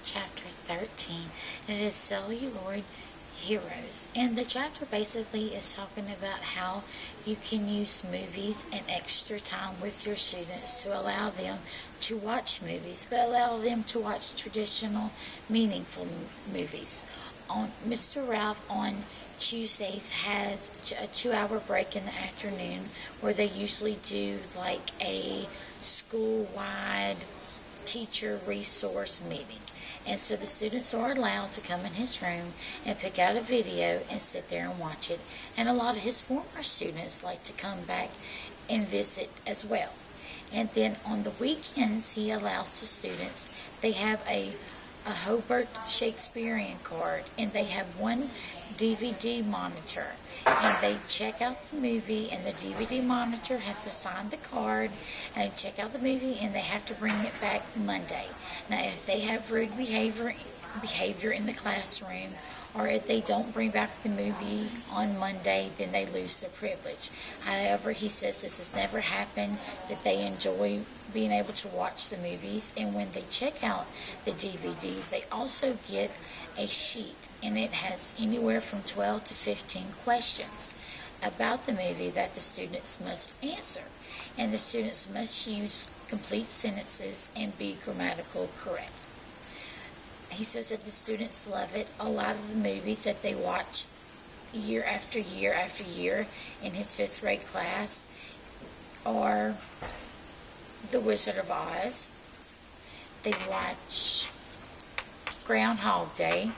chapter 13, and it is Celluloid Heroes. And the chapter basically is talking about how you can use movies and extra time with your students to allow them to watch movies, but allow them to watch traditional, meaningful movies. Mr. Ralph on Tuesdays has a 2 hour break in the afternoon where they usually do like a school-wide teacher resource meeting. And so the students are allowed to come in his room and pick out a video and sit there and watch it. And a lot of his former students like to come back and visit as well. And then on the weekends, he allows the students, they have a Hobart Shakespearean card, and they have one DVD monitor, and they check out the movie, and the DVD monitor has to sign the card, and they check out the movie, and they have to bring it back Monday. Now, if they have rude behavior in the classroom, or if they don't bring back the movie on Monday, then they lose their privilege. However, he says this has never happened, that they enjoy being able to watch the movies, and when they check out the DVDs, they also get a sheet, and it has anywhere from 12 to 15 questions about the movie that the students must answer. And the students must use complete sentences and be grammatical correct. He says that the students love it. A lot of the movies that they watch year after year after year in his 5th grade class are The Wizard of Oz. They watch Groundhog Day.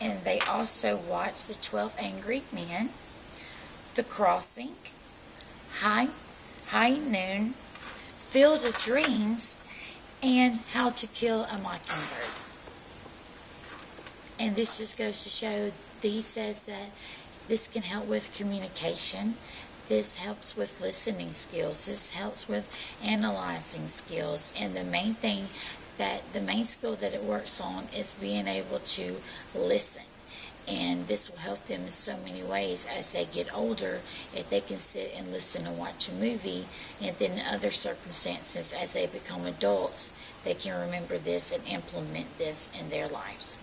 And they also watch The 12 Angry Men, The Crossing, High Noon, Field of Dreams, and How to Kill a Mockingbird. And this just goes to show that he says that this can help with communication. This helps with listening skills. This helps with analyzing skills. And the main skill that it works on is being able to listen. And this will help them in so many ways as they get older, if they can sit and listen and watch a movie, and then in other circumstances as they become adults, they can remember this and implement this in their lives.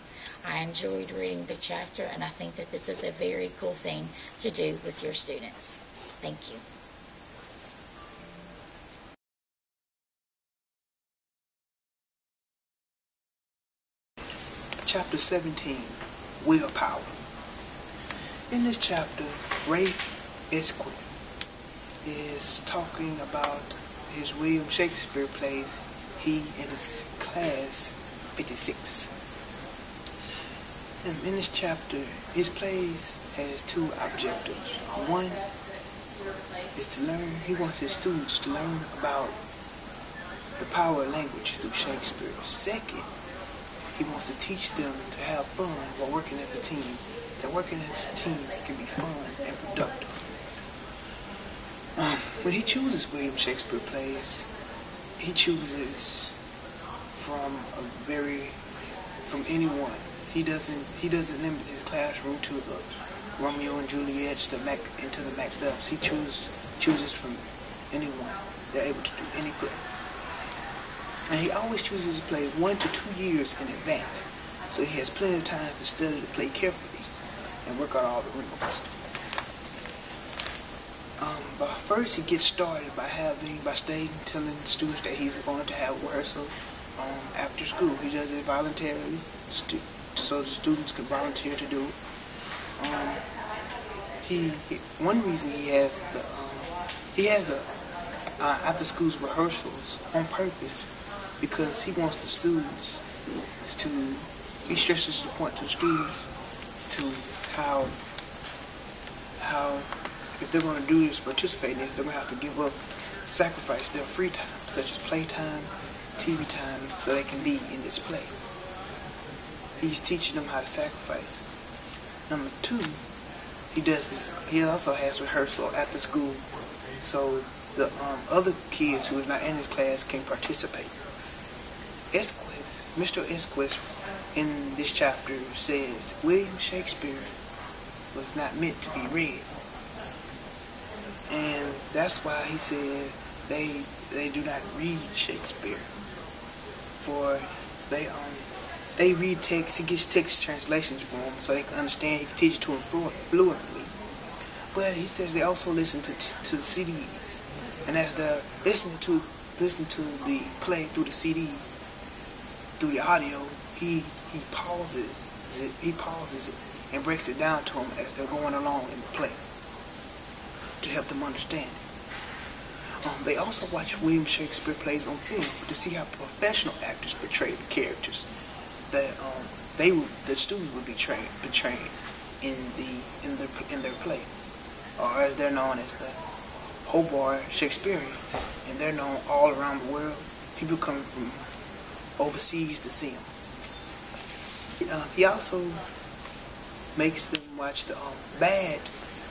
I enjoyed reading the chapter, and I think that this is a very cool thing to do with your students. Thank you. Chapter 17, Willpower. In this chapter, Ralph Esquith is talking about his William Shakespeare plays, he and his class 56. And in this chapter, his plays has 2 objectives. One is to learn, he wants his students to learn about the power of language through Shakespeare. Second, he wants to teach them to have fun while working as a team. That working as a team can be fun and productive. When he chooses William Shakespeare plays, he chooses from anyone. He doesn't limit his classroom to the Romeo and Juliet into the Macbeths. He chooses from anyone. They're able to do any play. And he always chooses to play 1 to 2 years in advance, so he has plenty of time to study the play carefully and work out all the wrinkles. But first, he gets started by telling students that he's going to have rehearsal after school. He does it voluntarily, so the students can volunteer to do it. One reason he has the after school rehearsals on purpose, because he wants the students he stresses the point to the students to how if they're going to do this, participate in this, they're going to have to give up, sacrifice their free time, such as playtime, TV time, so they can be in this play. He's teaching them how to sacrifice. Number 2, he also has rehearsal after school, so the other kids who are not in his class can participate. Mr. Esquith in this chapter says William Shakespeare was not meant to be read. And that's why he said they do not read Shakespeare. For they read text. He gets text translations for them so they can understand. He can teach it to them fluently. But he says they also listen to the CDs, and as they're listening to the play through the CD, through the audio, he pauses it and breaks it down to them as they're going along in the play to help them understand it. They also watch William Shakespeare plays on film to see how professional actors portray the characters that the students would be portraying in their play, or as they're known as the Hobart Shakespeareans, and they're known all around the world. People coming from overseas to see them. He also makes them watch the bad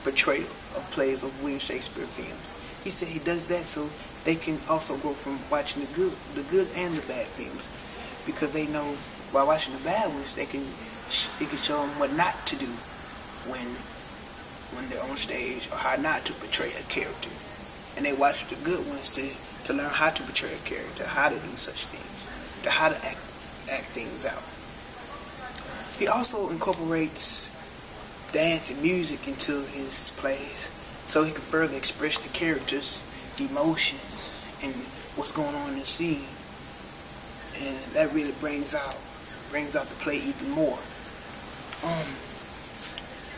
portrayals of plays of William Shakespeare films. He said he does that so they can also go from watching the good and the bad films, because they know by watching the bad ones they can show them what not to do when they're on stage, or how not to portray a character. And they watch the good ones to learn how to portray a character, how to do such things, to how to act things out. He also incorporates dance and music into his plays so he can further express the characters' emotions and what's going on in the scene. And that really brings out the play even more.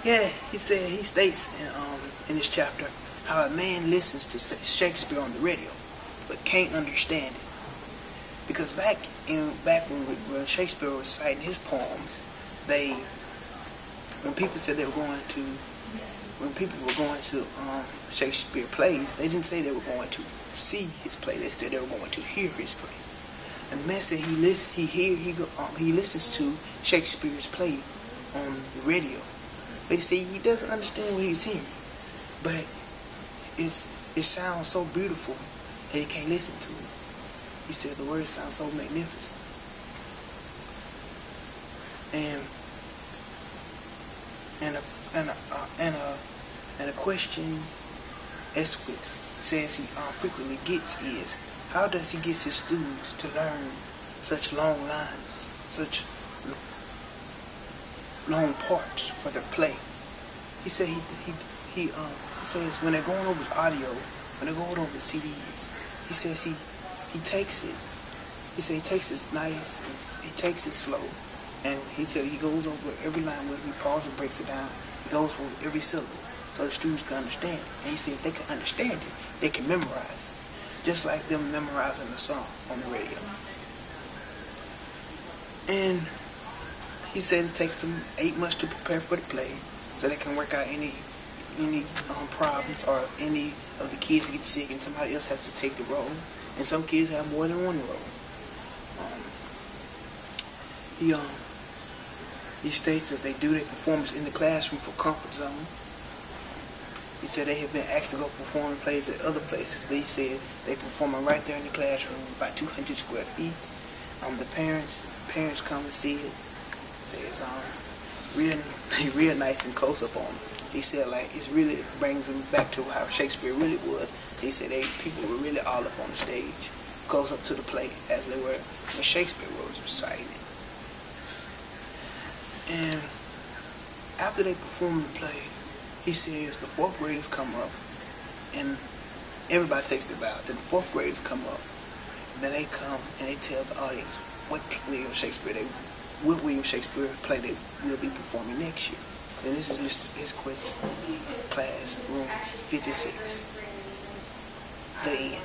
He states in this chapter how a man listens to Shakespeare on the radio but can't understand it. Because back when Shakespeare was citing his poems, when people were going to Shakespeare plays, they didn't say they were going to see his play. They said they were going to hear his play. And the man said he listens to Shakespeare's play on the radio. They say he doesn't understand what he's hearing, but it sounds so beautiful that he can't listen to it. He said the words sound so magnificent. And a question Esquith says he frequently gets is, how does he get his students to learn such long lines, such long parts for their play? He said he says when they're going over audio, when they're going over CDs, he says he takes it. He said he takes it nice, he takes it slow, and he said he goes over every line with me, pauses and breaks it down. He goes over every syllable so the students can understand it. And he said if they can understand it, they can memorize it, just like them memorizing the song on the radio. And he said it takes them 8 months to prepare for the play, so they can work out any problems, or if any of the kids get sick and somebody else has to take the role. And some kids have more than one role. He states that they do their performance in the classroom for comfort zone. He said they have been asked to go perform in plays at other places, but he said they performing right there in the classroom, about 200 square feet. The parents come to see it. Says real nice and close up on them. He said it really brings them back to how Shakespeare really was. He said people were really all up on the stage, close up to the play as they were when Shakespeare was reciting it. And after they perform the play, he says the 4th graders come up, and everybody takes their bow. Then the 4th graders come up, and then they come and they tell the audience what William Shakespeare play they will be performing next year. And this is Mr. Esquith's class, room 56. The end.